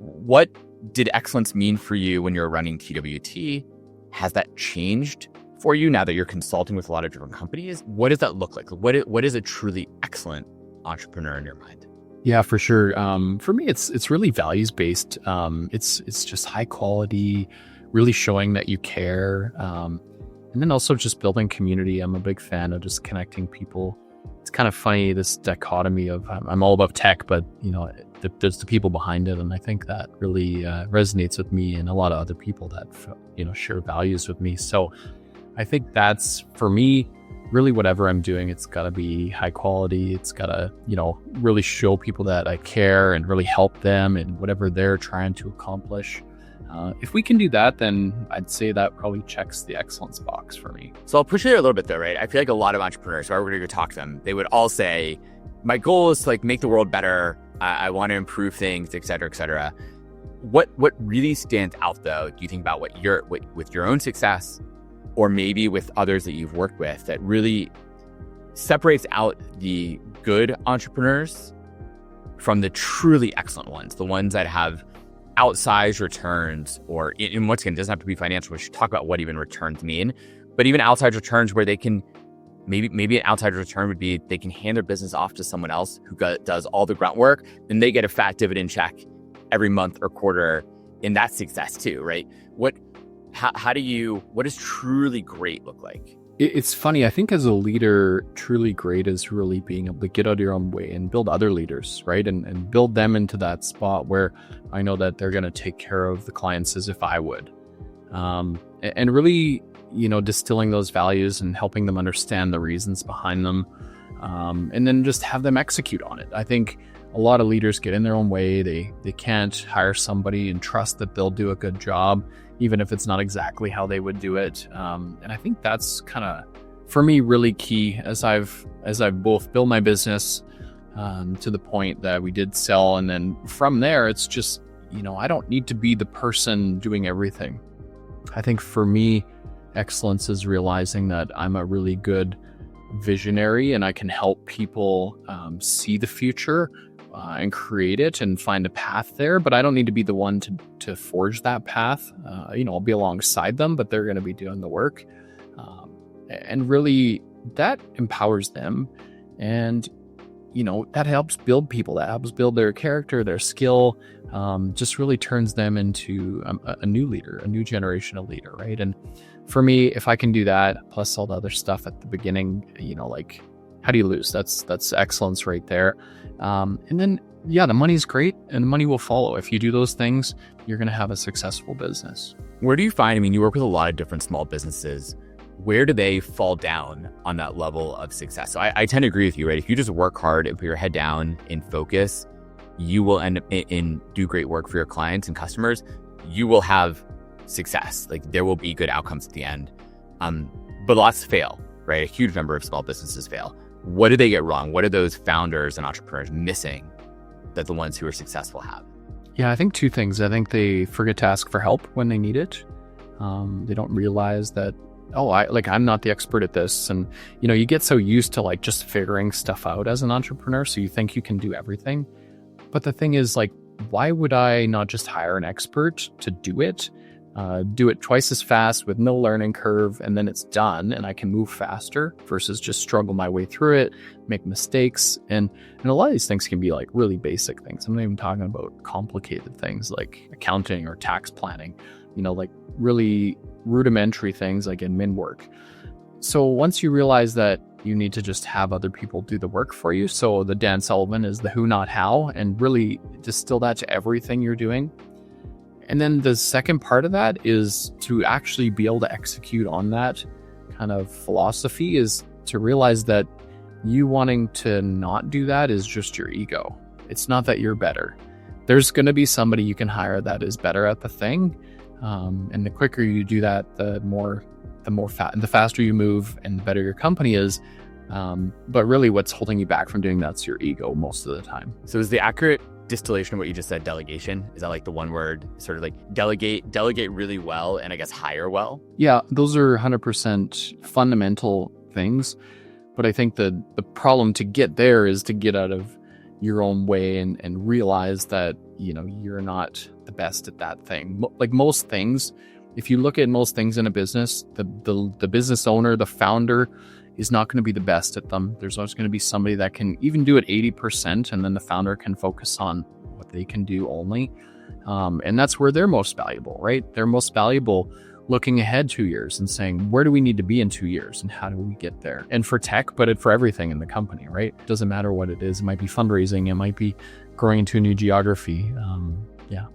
what did excellence mean for you when you were running TWT? Has that changed for you now that you're consulting with a lot of different companies? What does that look like? What is a truly excellent entrepreneur in your mind? Yeah, for sure. For me, it's really values based. It's just high quality, really showing that you care, and then also just building community. I'm a big fan of just connecting people. It's kind of funny, this dichotomy of I'm all about tech, but there's the people behind it, and I think that really resonates with me and a lot of other people that share values with me. So I think that's, for me, really whatever I'm doing, it's got to be high quality. It's got to, really show people that I care and really help them in whatever they're trying to accomplish. If we can do that, then I'd say that probably checks the excellence box for me. So I'll push it a little bit though, right? I feel like a lot of entrepreneurs, if I were to go talk to them, they would all say, my goal is to make the world better. I want to improve things, et cetera, et cetera. What really stands out though, do you think about with your own success, or maybe with others that you've worked with, that really separates out the good entrepreneurs from the truly excellent ones, the ones that have outsized returns, or once again, it doesn't have to be financial. We should talk about what even returns mean, but even outside returns where they can, maybe an outside return would be they can hand their business off to someone else who does all the grunt work, then they get a fat dividend check every month or quarter, and that's success too, right? What does truly great look like? It's funny. I think as a leader, truly great is really being able to get out of your own way and build other leaders, right? And build them into that spot where I know that they're going to take care of the clients as if I would. And really, distilling those values and helping them understand the reasons behind them. And then just have them execute on it. I think a lot of leaders get in their own way. They can't hire somebody and trust that they'll do a good job, even if it's not exactly how they would do it. And I think that's kind of, for me, really key as I've both built my business to the point that we did sell. And then from there, it's just, I don't need to be the person doing everything. I think for me, excellence is realizing that I'm a really good visionary and I can help people see the future and create it and find a path there, but I don't need to be the one to forge that path. I'll be alongside them, but they're going to be doing the work. And really that empowers them. And, that helps build people, that helps build their character, their skill, just really turns them into a new leader, a new generation of leader, right? And for me, if I can do that, plus all the other stuff at the beginning, how do you lose? That's excellence right there. And then, the money's great and the money will follow. If you do those things, you're going to have a successful business. Where do you find, you work with a lot of different small businesses. Where do they fall down on that level of success? So I tend to agree with you, right? If you just work hard and put your head down and focus, you will end up and do great work for your clients and customers. You will have success. There will be good outcomes at the end. But lots fail, right? A huge number of small businesses fail. What do they get wrong? What are those founders and entrepreneurs missing that the ones who are successful have? Yeah, I think two things. I think they forget to ask for help when they need it. They don't realize that, I'm not the expert at this. And, you get so used to just figuring stuff out as an entrepreneur. So you think you can do everything. But the thing is, why would I not just hire an expert to do it twice as fast with no learning curve, and then it's done and I can move faster versus just struggle my way through it, make mistakes. And a lot of these things can be really basic things. I'm not even talking about complicated things like accounting or tax planning, really rudimentary things like admin work. So once you realize that you need to just have other people do the work for you, so the Dan Sullivan is the who, not how, and really distill that to everything you're doing. And then the second part of that is to actually be able to execute on that kind of philosophy, is to realize that you wanting to not do that is just your ego. It's not that you're better. There's going to be somebody you can hire that is better at the thing. And the quicker you do that, the faster you move and the better your company is. But really what's holding you back from doing that's your ego most of the time. So is the accurate distillation of what you just said delegation? Is that the one word, sort of delegate really well and I guess hire well? Yeah, those are 100% fundamental things. But I think the problem to get there is to get out of your own way and realize that, you're not the best at that thing. Like most things, if you look at most things in a business, the business owner, the founder is not going to be the best at them. There's always going to be somebody that can even do it 80%, and then the founder can focus on what they can do only. And that's where they're most valuable, right? They're most valuable looking ahead 2 years and saying, where do we need to be in 2 years and how do we get there? And for tech, but for everything in the company, right? It doesn't matter what it is. It might be fundraising. It might be growing into a new geography. Yeah.